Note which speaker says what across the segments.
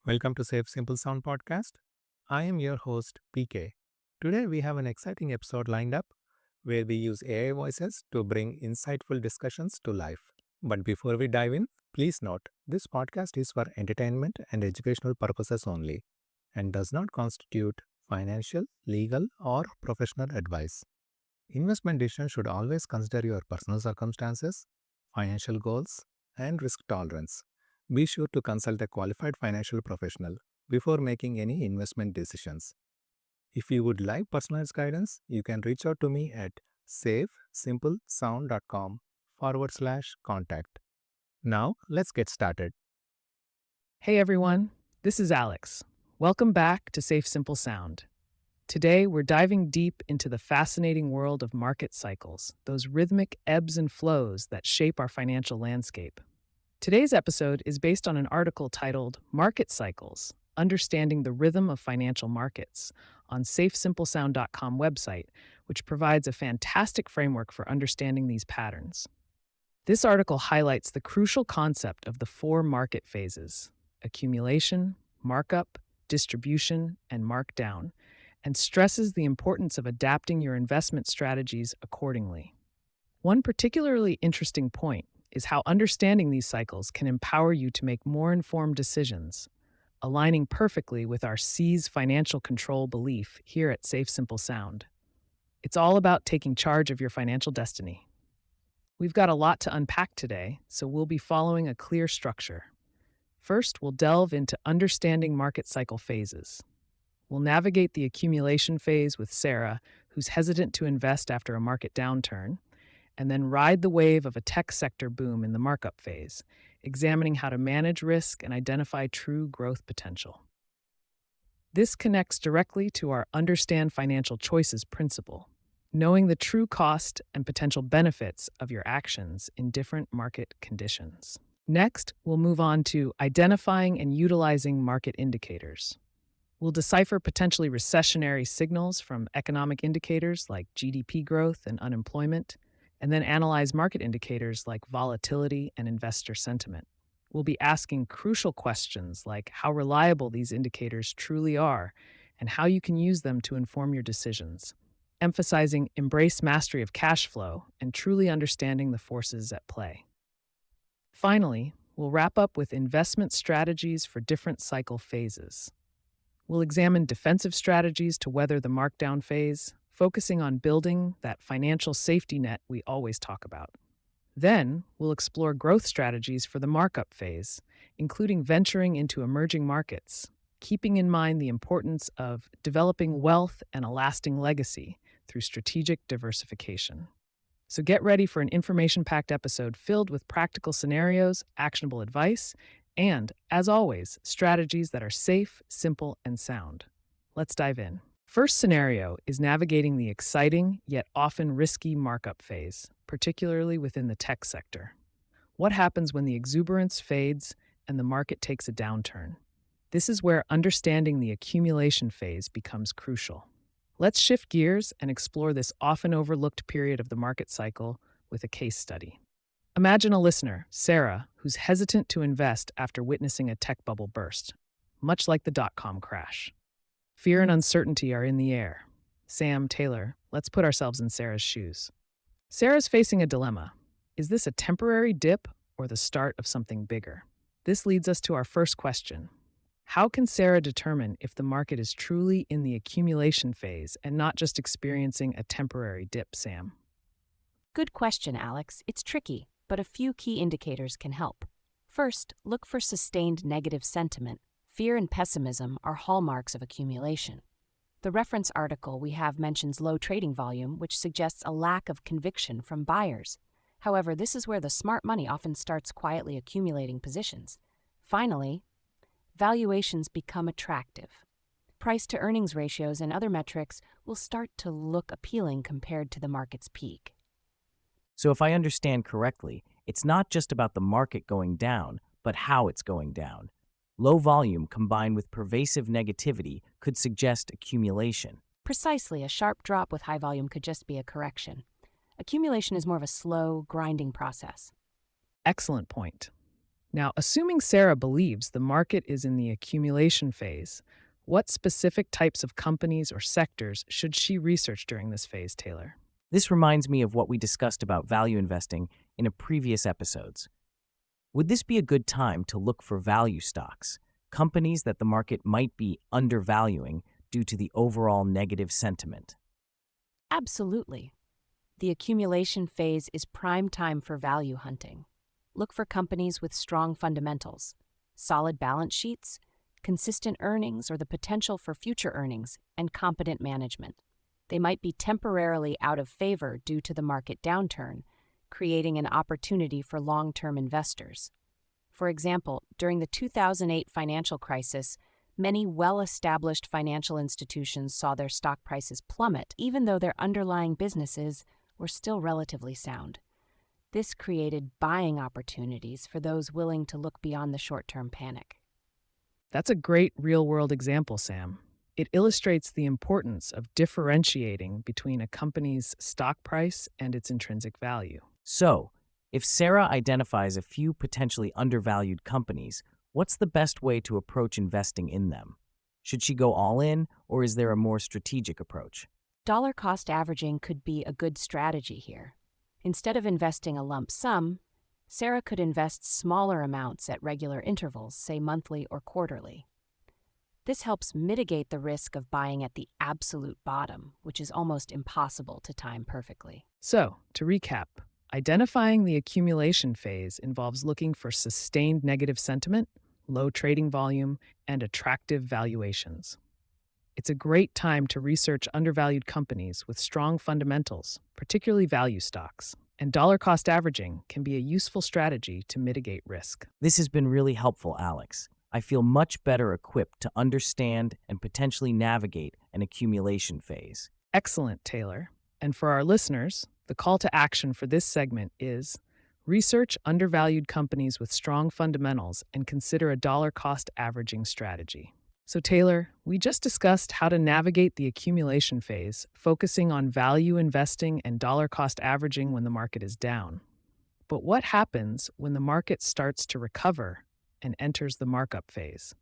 Speaker 1: Welcome to Safe Simple Sound Podcast. I am your host, PK. Today we have an exciting episode lined up where we use AI voices to bring insightful discussions to life. But before we dive in, please note this podcast is for entertainment and educational purposes only and does not constitute financial, legal, or professional advice. Investment decisions should always consider your personal circumstances, financial goals, and risk tolerance. Be sure to consult a qualified financial professional before making any investment decisions. If you would like personalized guidance, you can reach out to me at savesimplesound.com/contact. Now, let's get started.
Speaker 2: Hey everyone, this is Alex. Welcome back to Safe Simple Sound. Today we're diving deep into the fascinating world of market cycles, those rhythmic ebbs and flows that shape our financial landscape. Today's episode is based on an article titled Market Cycles: Understanding the Rhythm of Financial Markets on safesimplesound.com website, which provides a fantastic framework for understanding these patterns. This article highlights the crucial concept of the four market phases: accumulation, markup, distribution, and markdown, and stresses the importance of adapting your investment strategies accordingly. One particularly interesting point is how understanding these cycles can empower you to make more informed decisions, aligning perfectly with our Seize Financial Control belief here at Safe Simple Sound. It's all about taking charge of your financial destiny. We've got a lot to unpack today, so we'll be following a clear structure. First, we'll delve into understanding market cycle phases. We'll navigate the accumulation phase with Sarah, who's hesitant to invest after a market downturn, and then ride the wave of a tech sector boom in the markup phase, examining how to manage risk and identify true growth potential. This connects directly to our Understand Financial Choices principle, knowing the true cost and potential benefits of your actions in different market conditions. Next, we'll move on to identifying and utilizing market indicators. We'll decipher potentially recessionary signals from economic indicators like GDP growth and unemployment, and then analyze market indicators like volatility and investor sentiment. We'll be asking crucial questions like how reliable these indicators truly are and how you can use them to inform your decisions, emphasizing embrace mastery of cash flow and truly understanding the forces at play. Finally, we'll wrap up with investment strategies for different cycle phases. We'll examine defensive strategies to weather the markdown phase, focusing on building that financial safety net we always talk about. Then, we'll explore growth strategies for the markup phase, including venturing into emerging markets, keeping in mind the importance of developing wealth and a lasting legacy through strategic diversification. So get ready for an information-packed episode filled with practical scenarios, actionable advice, and, as always, strategies that are safe, simple, and sound. Let's dive in. First scenario is navigating the exciting yet often risky markup phase, particularly within the tech sector. What happens when the exuberance fades and the market takes a downturn? This is where understanding the accumulation phase becomes crucial. Let's shift gears and explore this often overlooked period of the market cycle with a case study. Imagine a listener, Sarah, who's hesitant to invest after witnessing a tech bubble burst, much like the dot-com crash. Fear and uncertainty are in the air. Sam, Taylor, let's put ourselves in Sarah's shoes. Sarah's facing a dilemma. Is this a temporary dip or the start of something bigger? This leads us to our first question. How can Sarah determine if the market is truly in the accumulation phase and not just experiencing a temporary dip, Sam?
Speaker 3: Good question, Alex. It's tricky, but a few key indicators can help. First, look for sustained negative sentiment. Fear and pessimism are hallmarks of accumulation. The reference article we have mentions low trading volume, which suggests a lack of conviction from buyers. However, this is where the smart money often starts quietly accumulating positions. Finally, valuations become attractive. Price-to-earnings ratios and other metrics will start to look appealing compared to the market's peak.
Speaker 4: So if I understand correctly, it's not just about the market going down, but how it's going down. Low volume combined with pervasive negativity could suggest accumulation.
Speaker 3: Precisely, a sharp drop with high volume could just be a correction. Accumulation is more of a slow, grinding process.
Speaker 2: Excellent point. Now, assuming Sarah believes the market is in the accumulation phase, what specific types of companies or sectors should she research during this phase, Taylor?
Speaker 4: This reminds me of what we discussed about value investing in a previous episodes. Would this be a good time to look for value stocks, companies that the market might be undervaluing due to the overall negative sentiment?
Speaker 3: Absolutely. The accumulation phase is prime time for value hunting. Look for companies with strong fundamentals, solid balance sheets, consistent earnings or the potential for future earnings, and competent management. They might be temporarily out of favor due to the market downturn, creating an opportunity for long-term investors. For example, during the 2008 financial crisis, many well-established financial institutions saw their stock prices plummet, even though their underlying businesses were still relatively sound. This created buying opportunities for those willing to look beyond the short-term panic.
Speaker 2: That's a great real-world example, Sam. It illustrates the importance of differentiating between a company's stock price and its intrinsic value.
Speaker 4: So, if Sarah identifies a few potentially undervalued companies, what's the best way to approach investing in them? Should she go all in, or is there a more strategic approach?
Speaker 3: Dollar cost averaging could be a good strategy here. Instead of investing a lump sum, Sarah could invest smaller amounts at regular intervals, say monthly or quarterly. This helps mitigate the risk of buying at the absolute bottom, which is almost impossible to time perfectly.
Speaker 2: So, to recap, identifying the accumulation phase involves looking for sustained negative sentiment, low trading volume, and attractive valuations. It's a great time to research undervalued companies with strong fundamentals, particularly value stocks. And dollar cost averaging can be a useful strategy to mitigate risk.
Speaker 4: This has been really helpful, Alex. I feel much better equipped to understand and potentially navigate an accumulation phase.
Speaker 2: Excellent, Taylor. And for our listeners, the call to action for this segment is research undervalued companies with strong fundamentals and consider a dollar cost averaging strategy. So, Taylor, we just discussed how to navigate the accumulation phase, focusing on value investing and dollar cost averaging when the market is down. But what happens when the market starts to recover and enters the markup phase?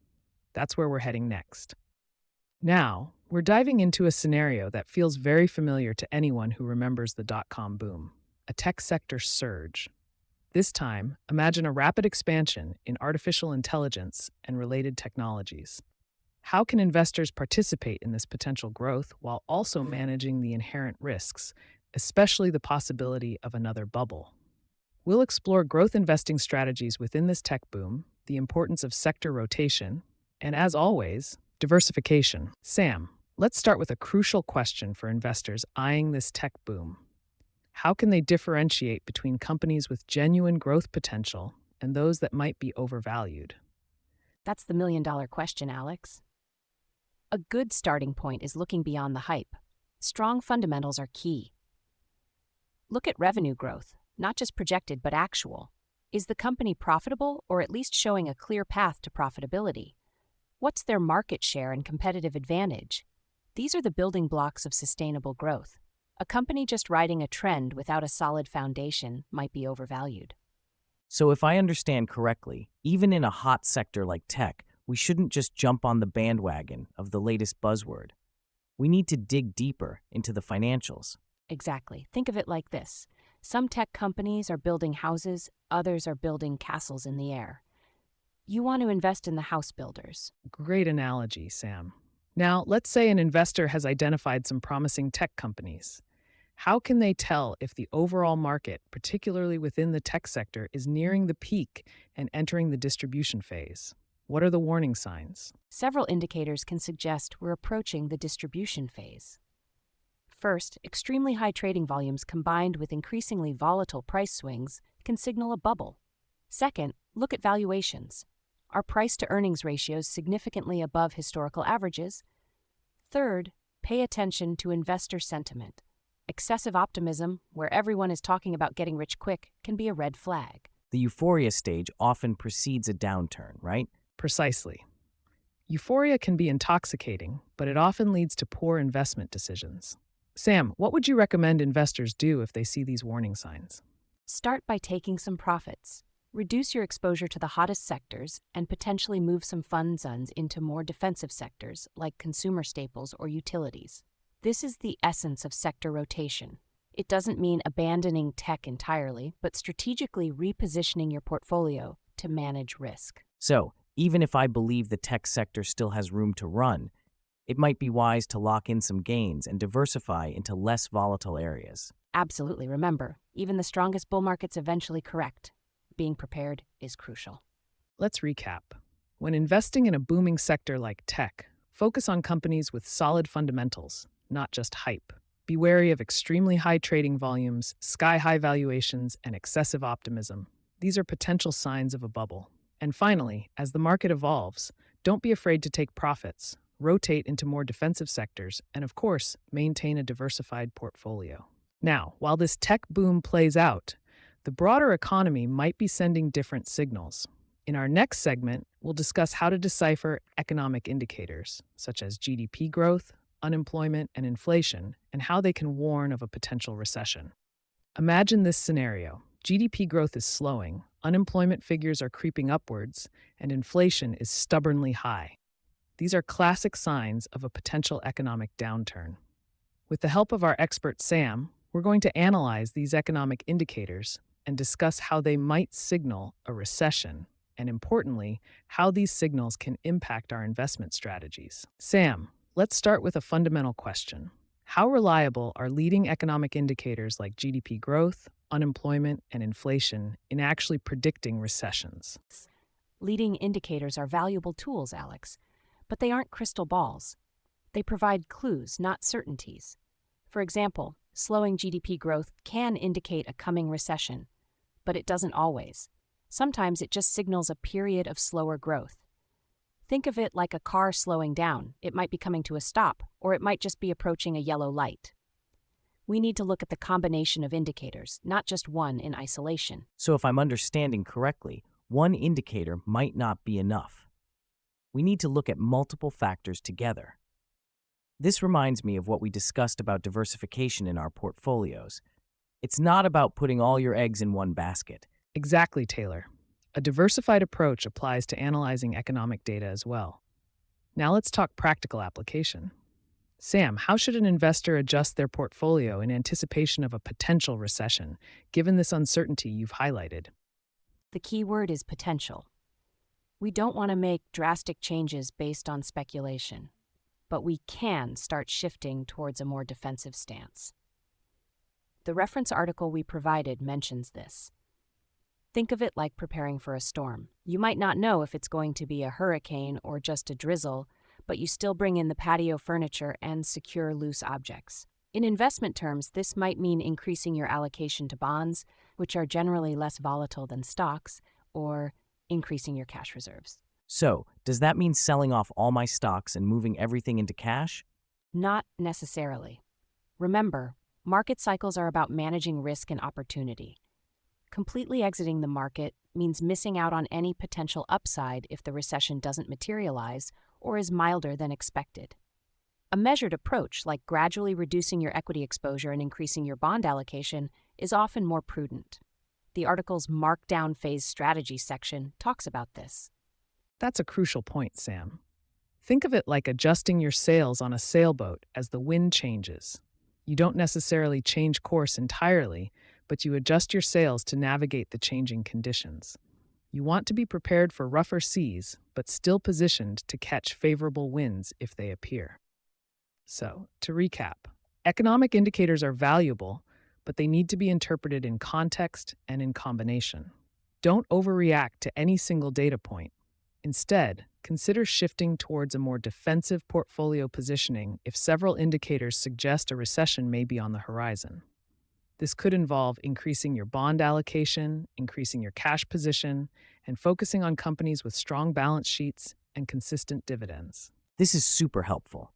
Speaker 2: That's where we're heading next. Now, we're diving into a scenario that feels very familiar to anyone who remembers the dot-com boom, a tech sector surge. This time, imagine a rapid expansion in artificial intelligence and related technologies. How can investors participate in this potential growth while also managing the inherent risks, especially the possibility of another bubble? We'll explore growth investing strategies within this tech boom, the importance of sector rotation, and as always, diversification. Sam, let's start with a crucial question for investors eyeing this tech boom. How can they differentiate between companies with genuine growth potential and those that might be overvalued?
Speaker 3: That's the million-dollar question, Alex. A good starting point is looking beyond the hype. Strong fundamentals are key. Look at revenue growth, not just projected but actual. Is the company profitable or at least showing a clear path to profitability? What's their market share and competitive advantage? These are the building blocks of sustainable growth. A company just riding a trend without a solid foundation might be overvalued.
Speaker 4: So if I understand correctly, even in a hot sector like tech, we shouldn't just jump on the bandwagon of the latest buzzword. We need to dig deeper into the financials.
Speaker 3: Exactly. Think of it like this. Some tech companies are building houses, others are building castles in the air. You want to invest in the house builders.
Speaker 2: Great analogy, Sam. Now, let's say an investor has identified some promising tech companies. How can they tell if the overall market, particularly within the tech sector, is nearing the peak and entering the distribution phase? What are the warning signs?
Speaker 3: Several indicators can suggest we're approaching the distribution phase. First, extremely high trading volumes combined with increasingly volatile price swings can signal a bubble. Second, look at valuations. Are price-to-earnings ratios significantly above historical averages? Third, pay attention to investor sentiment. Excessive optimism, where everyone is talking about getting rich quick, can be a red flag.
Speaker 4: The euphoria stage often precedes a downturn, right?
Speaker 2: Precisely. Euphoria can be intoxicating, but it often leads to poor investment decisions. Sam, what would you recommend investors do if they see these warning signs?
Speaker 3: Start by taking some profits. Reduce your exposure to the hottest sectors and potentially move some funds into more defensive sectors like consumer staples or utilities. This is the essence of sector rotation. It doesn't mean abandoning tech entirely, but strategically repositioning your portfolio to manage risk.
Speaker 4: So, even if I believe the tech sector still has room to run, it might be wise to lock in some gains and diversify into less volatile areas.
Speaker 3: Absolutely. Remember, even the strongest bull markets eventually correct. Being prepared is crucial.
Speaker 2: Let's recap. When investing in a booming sector like tech, focus on companies with solid fundamentals, not just hype. Be wary of extremely high trading volumes, sky-high valuations, and excessive optimism. These are potential signs of a bubble. And finally, as the market evolves, don't be afraid to take profits, rotate into more defensive sectors, and of course, maintain a diversified portfolio. Now, while this tech boom plays out, the broader economy might be sending different signals. In our next segment, we'll discuss how to decipher economic indicators, such as GDP growth, unemployment, and inflation, and how they can warn of a potential recession. Imagine this scenario. GDP growth is slowing, unemployment figures are creeping upwards, and inflation is stubbornly high. These are classic signs of a potential economic downturn. With the help of our expert Sam, we're going to analyze these economic indicators and discuss how they might signal a recession, and importantly, how these signals can impact our investment strategies. Sam, let's start with a fundamental question. How reliable are leading economic indicators like GDP growth, unemployment, and inflation in actually predicting recessions?
Speaker 3: Leading indicators are valuable tools, Alex, but they aren't crystal balls. They provide clues, not certainties. For example, slowing GDP growth can indicate a coming recession, but it doesn't always. Sometimes it just signals a period of slower growth. Think of it like a car slowing down. It might be coming to a stop, or it might just be approaching a yellow light. We need to look at the combination of indicators, not just one in isolation.
Speaker 4: So, if I'm understanding correctly, one indicator might not be enough. We need to look at multiple factors together. This reminds me of what we discussed about diversification in our portfolios. It's not about putting all your eggs in one basket.
Speaker 2: Exactly, Taylor. A diversified approach applies to analyzing economic data as well. Now let's talk practical application. Sam, how should an investor adjust their portfolio in anticipation of a potential recession, given this uncertainty you've highlighted?
Speaker 3: The key word is potential. We don't want to make drastic changes based on speculation, but we can start shifting towards a more defensive stance. The reference article we provided mentions this. Think of it like preparing for a storm. You might not know if it's going to be a hurricane or just a drizzle, but you still bring in the patio furniture and secure loose objects. In investment terms, this might mean increasing your allocation to bonds, which are generally less volatile than stocks, or increasing your cash reserves.
Speaker 4: So, does that mean selling off all my stocks and moving everything into cash?
Speaker 3: Not necessarily. Remember, market cycles are about managing risk and opportunity. Completely exiting the market means missing out on any potential upside if the recession doesn't materialize or is milder than expected. A measured approach, like gradually reducing your equity exposure and increasing your bond allocation, is often more prudent. The article's Markdown Phase Strategy section talks about this.
Speaker 2: That's a crucial point, Sam. Think of it like adjusting your sails on a sailboat as the wind changes. You don't necessarily change course entirely, but you adjust your sails to navigate the changing conditions. You want to be prepared for rougher seas, but still positioned to catch favorable winds if they appear. So, to recap, economic indicators are valuable, but they need to be interpreted in context and in combination. Don't overreact to any single data point. Instead, consider shifting towards a more defensive portfolio positioning if several indicators suggest a recession may be on the horizon. This could involve increasing your bond allocation, increasing your cash position, and focusing on companies with strong balance sheets and consistent dividends.
Speaker 4: This is super helpful.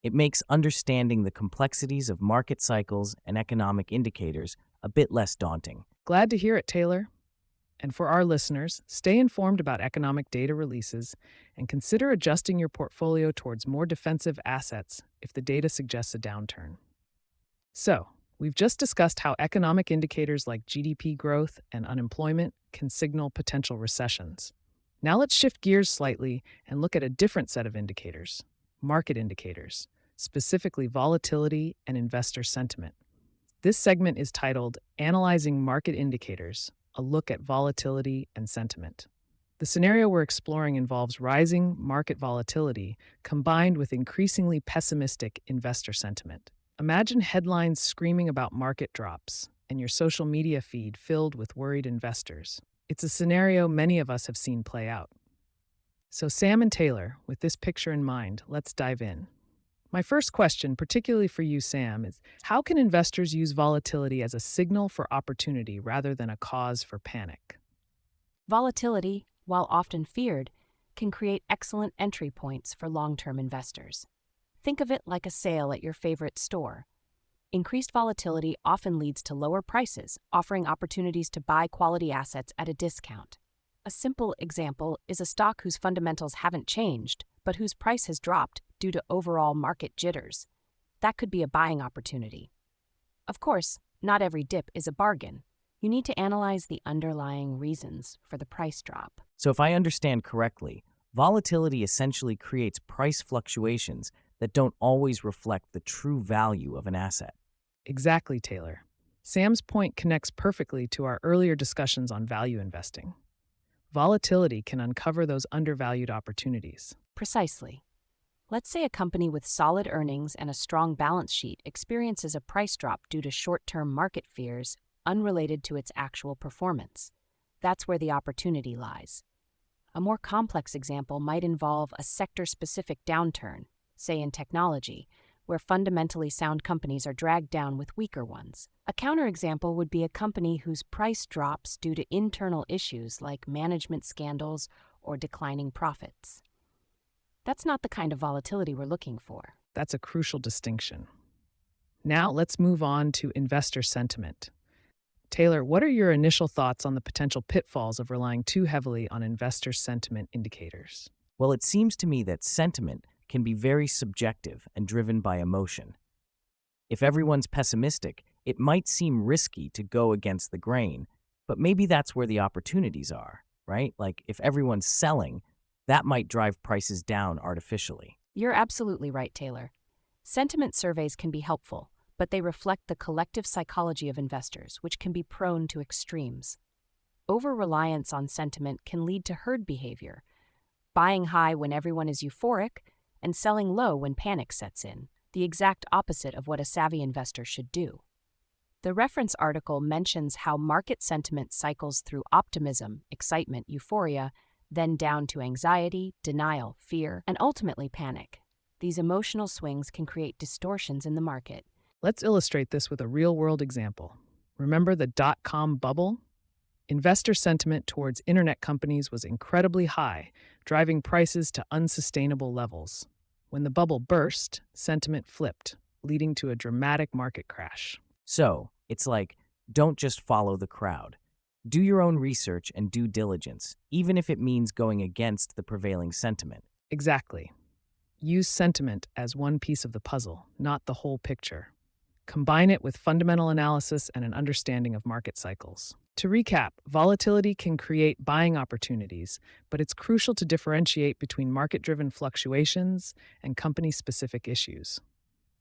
Speaker 4: It makes understanding the complexities of market cycles and economic indicators a bit less daunting.
Speaker 2: Glad to hear it, Taylor. And for our listeners, stay informed about economic data releases and consider adjusting your portfolio towards more defensive assets if the data suggests a downturn. So, We've just discussed how economic indicators like GDP growth and unemployment can signal potential recessions. Now let's shift gears slightly and look at a different set of indicators, market indicators, specifically volatility and investor sentiment. This segment is titled Analyzing Market Indicators, a look at volatility and sentiment. The scenario we're exploring involves rising market volatility combined with increasingly pessimistic investor sentiment. Imagine headlines screaming about market drops and your social media feed filled with worried investors. It's a scenario many of us have seen play out. So, Sam and Taylor, with this picture in mind, let's dive in. My first question, particularly for you, Sam, is how can investors use volatility as a signal for opportunity rather than a cause for panic?
Speaker 3: Volatility, while often feared, can create excellent entry points for long-term investors. Think of it like a sale at your favorite store. Increased volatility often leads to lower prices, offering opportunities to buy quality assets at a discount. A simple example is a stock whose fundamentals haven't changed, but whose price has dropped due to overall market jitters. That could be a buying opportunity. Of course, not every dip is a bargain. You need to analyze the underlying reasons for the price drop.
Speaker 4: So, if I understand correctly, volatility essentially creates price fluctuations that don't always reflect the true value of an asset.
Speaker 2: Exactly, Taylor. Sam's point connects perfectly to our earlier discussions on value investing. Volatility can uncover those undervalued opportunities.
Speaker 3: Precisely. Let's say a company with solid earnings and a strong balance sheet experiences a price drop due to short-term market fears unrelated to its actual performance. That's where the opportunity lies. A more complex example might involve a sector-specific downturn, say in technology, where fundamentally sound companies are dragged down with weaker ones. A counterexample would be a company whose price drops due to internal issues like management scandals or declining profits. That's not the kind of volatility we're looking for.
Speaker 2: That's a crucial distinction. Now let's move on to investor sentiment. Taylor, what are your initial thoughts on the potential pitfalls of relying too heavily on investor sentiment indicators?
Speaker 4: Well, it seems to me that sentiment can be very subjective and driven by emotion. If everyone's pessimistic, it might seem risky to go against the grain, but maybe that's where the opportunities are, right? Like if everyone's selling, that might drive prices down artificially.
Speaker 3: You're absolutely right, Taylor. Sentiment surveys can be helpful, but they reflect the collective psychology of investors, which can be prone to extremes. Over-reliance on sentiment can lead to herd behavior, buying high when everyone is euphoric and selling low when panic sets in, the exact opposite of what a savvy investor should do. The reference article mentions how market sentiment cycles through optimism, excitement, euphoria, then down to anxiety, denial, fear, and ultimately panic. These emotional swings can create distortions in the market.
Speaker 2: Let's illustrate this with a real-world example. Remember the dot-com bubble? Investor sentiment towards internet companies was incredibly high, driving prices to unsustainable levels. When the bubble burst, sentiment flipped, leading to a dramatic market crash.
Speaker 4: So, it's like, don't just follow the crowd. Do your own research and due diligence, even if it means going against the prevailing sentiment.
Speaker 2: Exactly. Use sentiment as one piece of the puzzle, not the whole picture. Combine it with fundamental analysis and an understanding of market cycles. To recap, volatility can create buying opportunities, but it's crucial to differentiate between market-driven fluctuations and company-specific issues.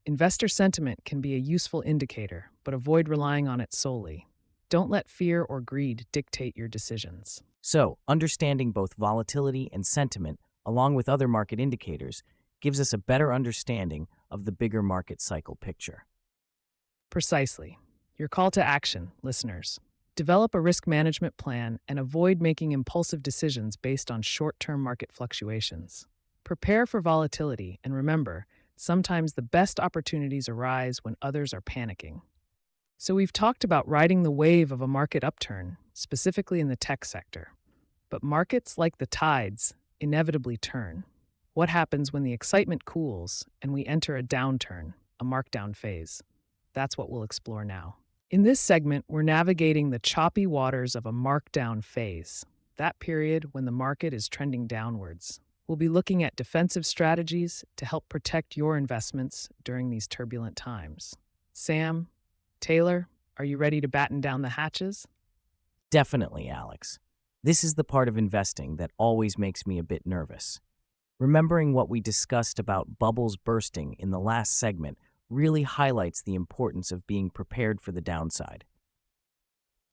Speaker 2: Investor sentiment can be a useful indicator, but avoid relying on it solely. Don't let fear or greed dictate your decisions.
Speaker 4: So, understanding both volatility and sentiment, along with other market indicators, gives us a better understanding of the bigger market cycle picture.
Speaker 2: Precisely. Your call to action, listeners. Develop a risk management plan and avoid making impulsive decisions based on short-term market fluctuations. Prepare for volatility and remember, sometimes the best opportunities arise when others are panicking. So we've talked about riding the wave of a market upturn, specifically in the tech sector. But markets, like the tides, inevitably turn. What happens when the excitement cools and we enter a downturn, a markdown phase? That's what we'll explore now. In this segment, we're navigating the choppy waters of a markdown phase, that period when the market is trending downwards. We'll be looking at defensive strategies to help protect your investments during these turbulent times. Sam, Taylor, are you ready to batten down the hatches?
Speaker 4: Definitely, Alex. This is the part of investing that always makes me a bit nervous. Remembering what we discussed about bubbles bursting in the last segment really highlights the importance of being prepared for the downside.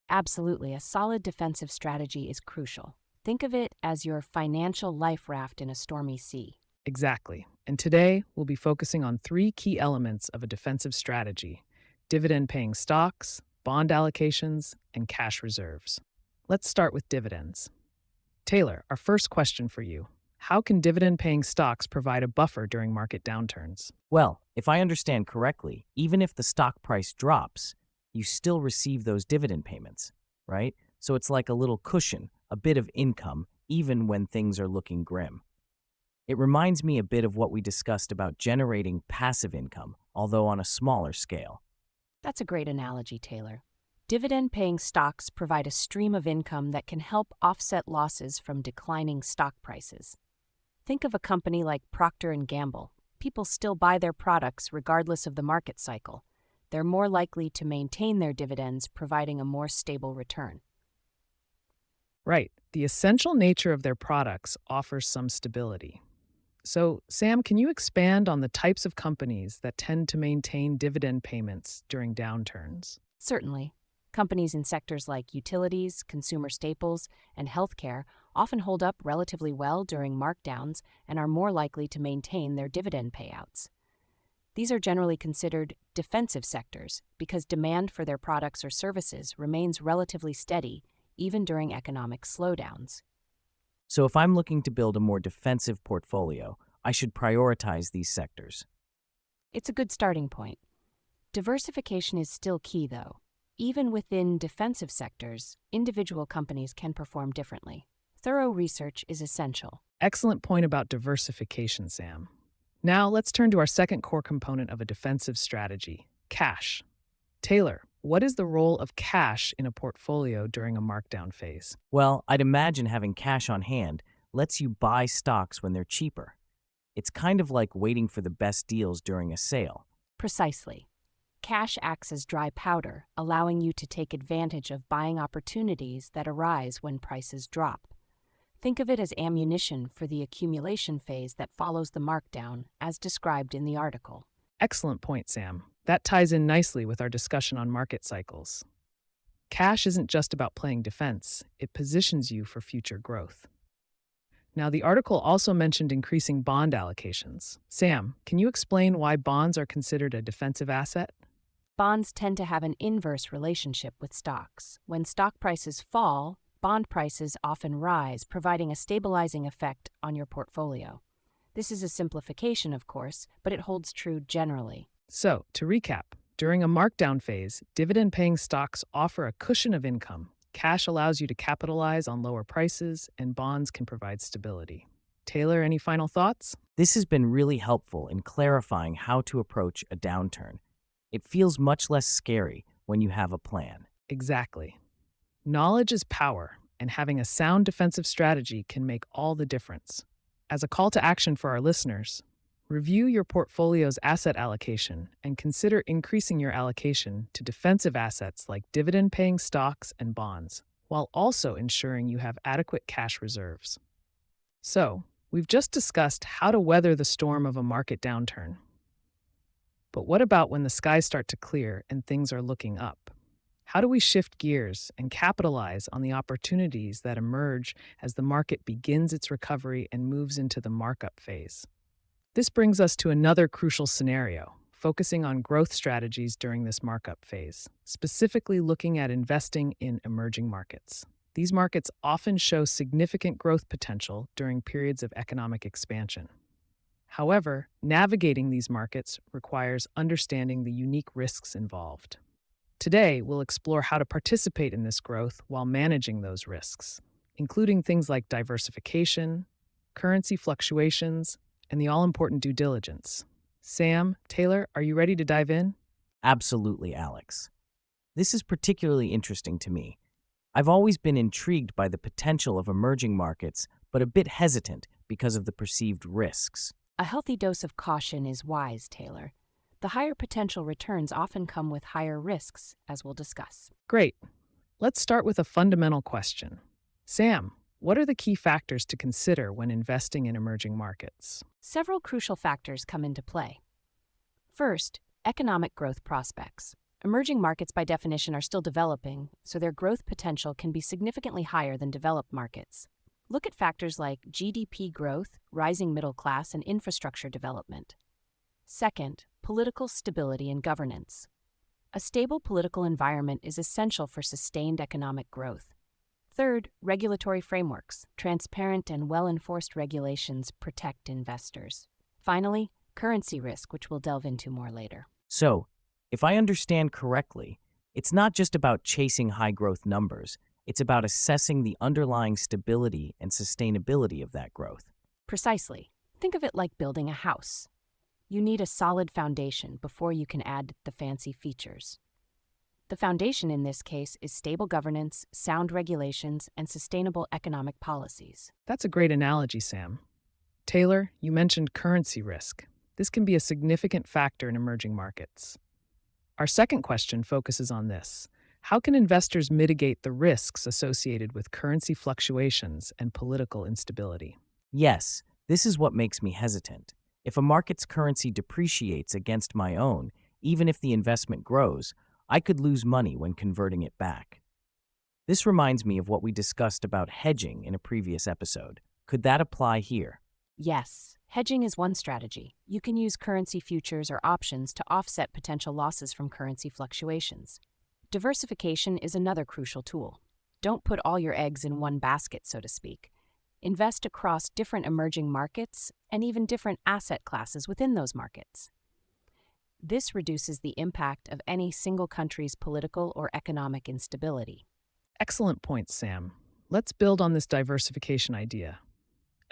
Speaker 3: Absolutely, a solid defensive strategy is crucial. Think of it as your financial life raft in a stormy sea.
Speaker 2: Exactly. And today, we'll be focusing on three key elements of a defensive strategy: dividend paying stocks, bond allocations, and cash reserves. Let's start with dividends. Taylor, our first question for you: how can dividend paying stocks provide a buffer during market downturns?
Speaker 4: Well, if I understand correctly, even if the stock price drops, you still receive those dividend payments, right? So it's like a little cushion, a bit of income, even when things are looking grim. It reminds me a bit of what we discussed about generating passive income, although on a smaller scale.
Speaker 3: That's a great analogy, Taylor. Dividend-paying stocks provide a stream of income that can help offset losses from declining stock prices. Think of a company like Procter & Gamble. People still buy their products regardless of the market cycle. They're more likely to maintain their dividends, providing a more stable return.
Speaker 2: Right. The essential nature of their products offers some stability. So, Sam, can you expand on the types of companies that tend to maintain dividend payments during downturns?
Speaker 3: Certainly, companies in sectors like utilities, consumer staples, and healthcare often hold up relatively well during markdowns and are more likely to maintain their dividend payouts. These are generally considered defensive sectors because demand for their products or services remains relatively steady even during economic slowdowns.
Speaker 4: So if I'm looking to build a more defensive portfolio, I should prioritize these sectors.
Speaker 3: It's a good starting point. Diversification is still key, though. Even within defensive sectors, individual companies can perform differently. Thorough research is essential.
Speaker 2: Excellent point about diversification, Sam. Now, let's turn to our second core component of a defensive strategy: cash. Taylor, what is the role of cash in a portfolio during a markdown phase?
Speaker 4: Well, I'd imagine having cash on hand lets you buy stocks when they're cheaper. It's kind of like waiting for the best deals during a sale.
Speaker 3: Precisely. Cash acts as dry powder, allowing you to take advantage of buying opportunities that arise when prices drop. Think of it as ammunition for the accumulation phase that follows the markdown, as described in the article.
Speaker 2: Excellent point, Sam. That ties in nicely with our discussion on market cycles. Cash isn't just about playing defense, it positions you for future growth. Now, the article also mentioned increasing bond allocations. Sam, can you explain why bonds are considered a defensive asset?
Speaker 3: Bonds tend to have an inverse relationship with stocks. When stock prices fall, bond prices often rise, providing a stabilizing effect on your portfolio. This is a simplification, of course, but it holds true generally.
Speaker 2: So, to recap, during a markdown phase, dividend-paying stocks offer a cushion of income. Cash allows you to capitalize on lower prices, and bonds can provide stability. Taylor, any final thoughts?
Speaker 4: This has been really helpful in clarifying how to approach a downturn. It feels much less scary when you have a plan.
Speaker 2: Exactly. Knowledge is power, and having a sound defensive strategy can make all the difference. As a call to action for our listeners, review your portfolio's asset allocation and consider increasing your allocation to defensive assets like dividend-paying stocks and bonds, while also ensuring you have adequate cash reserves. So, we've just discussed how to weather the storm of a market downturn. But what about when the skies start to clear and things are looking up? How do we shift gears and capitalize on the opportunities that emerge as the market begins its recovery and moves into the markup phase? This brings us to another crucial scenario, focusing on growth strategies during this markup phase, specifically looking at investing in emerging markets. These markets often show significant growth potential during periods of economic expansion. However, navigating these markets requires understanding the unique risks involved. Today, we'll explore how to participate in this growth while managing those risks, including things like diversification, currency fluctuations, and the all-important due diligence. Sam, Taylor, are you ready to dive in?
Speaker 4: Absolutely, Alex. This is particularly interesting to me. I've always been intrigued by the potential of emerging markets, but a bit hesitant because of the perceived risks.
Speaker 3: A healthy dose of caution is wise, Taylor. The higher potential returns often come with higher risks, as we'll discuss.
Speaker 2: Great. Let's start with a fundamental question. Sam, what are the key factors to consider when investing in emerging markets?
Speaker 3: Several crucial factors come into play. First, economic growth prospects. Emerging markets, by definition, are still developing, so their growth potential can be significantly higher than developed markets. Look at factors like GDP growth, rising middle class, and infrastructure development. Second, political stability and governance. A stable political environment is essential for sustained economic growth. Third, regulatory frameworks. Transparent and well-enforced regulations protect investors. Finally, currency risk, which we'll delve into more later.
Speaker 4: So, if I understand correctly, it's not just about chasing high growth numbers, it's about assessing the underlying stability and sustainability of that growth.
Speaker 3: Precisely. Think of it like building a house. You need a solid foundation before you can add the fancy features. The foundation in this case is stable governance, sound regulations, and sustainable economic policies.
Speaker 2: That's a great analogy, Sam. Taylor, you mentioned currency risk. This can be a significant factor in emerging markets. Our second question focuses on this. How can investors mitigate the risks associated with currency fluctuations and political instability?
Speaker 4: Yes, this is what makes me hesitant. If a market's currency depreciates against my own, even if the investment grows, I could lose money when converting it back. This reminds me of what we discussed about hedging in a previous episode. Could that apply here?
Speaker 3: Yes, hedging is one strategy. You can use currency futures or options to offset potential losses from currency fluctuations. Diversification is another crucial tool. Don't put all your eggs in one basket, so to speak. Invest across different emerging markets and even different asset classes within those markets. This reduces the impact of any single country's political or economic instability.
Speaker 2: Excellent point, Sam. Let's build on this diversification idea.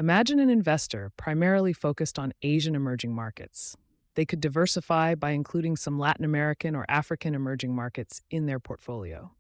Speaker 2: Imagine an investor primarily focused on Asian emerging markets. They could diversify by including some Latin American or African emerging markets in their portfolio.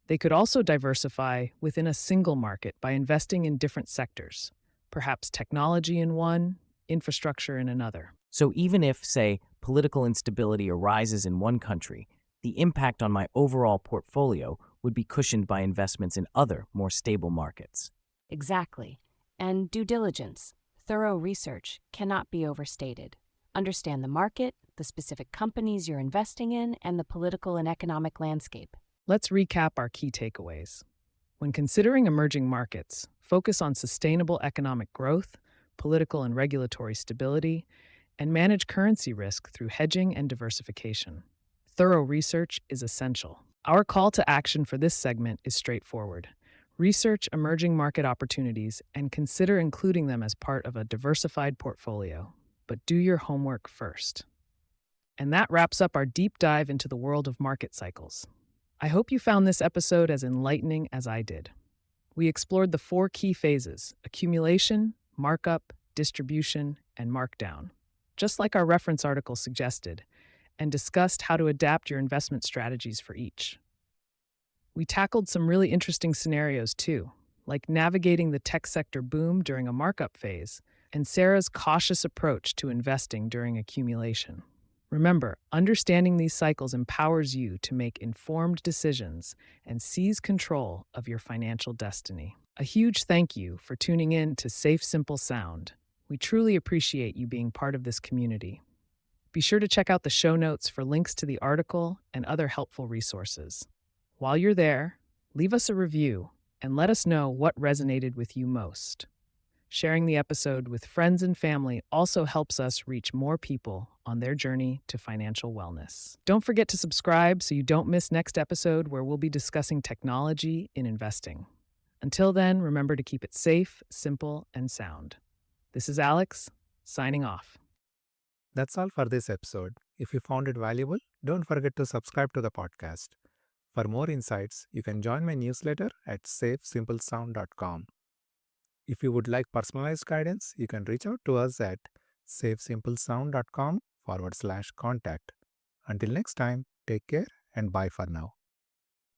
Speaker 2: They could also diversify within a single market by investing in different sectors, perhaps technology in one, infrastructure in another.
Speaker 4: So even if, say, political instability arises in one country, the impact on my overall portfolio would be cushioned by investments in other, more stable markets.
Speaker 3: Exactly. And due diligence, thorough research, cannot be overstated. Understand the market, the specific companies you're investing in, and the political and economic landscape.
Speaker 2: Let's recap our key takeaways. When considering emerging markets, focus on sustainable economic growth, political and regulatory stability, and manage currency risk through hedging and diversification. Thorough research is essential. Our call to action for this segment is straightforward. Research emerging market opportunities and consider including them as part of a diversified portfolio. But do your homework first. And that wraps up our deep dive into the world of market cycles. I hope you found this episode as enlightening as I did. We explored the 4 key phases: accumulation, markup, distribution, and markdown, just like our reference article suggested, and discussed how to adapt your investment strategies for each. We tackled some really interesting scenarios too, like navigating the tech sector boom during a markup phase and Sarah's cautious approach to investing during accumulation. Remember, understanding these cycles empowers you to make informed decisions and seize control of your financial destiny. A huge thank you for tuning in to Safe, Simple, Sound. We truly appreciate you being part of this community. Be sure to check out the show notes for links to the article and other helpful resources. While you're there, leave us a review and let us know what resonated with you most. Sharing the episode with friends and family also helps us reach more people on their journey to financial wellness. Don't forget to subscribe so you don't miss next episode where we'll be discussing technology in investing. Until then, remember to keep it safe, simple, and sound. This is Alex, signing off.
Speaker 1: That's all for this episode. If you found it valuable, don't forget to subscribe to the podcast. For more insights, you can join my newsletter at safesimplesound.com. If you would like personalized guidance, you can reach out to us at safesimplesound.com/contact. Until next time, take care and bye for now.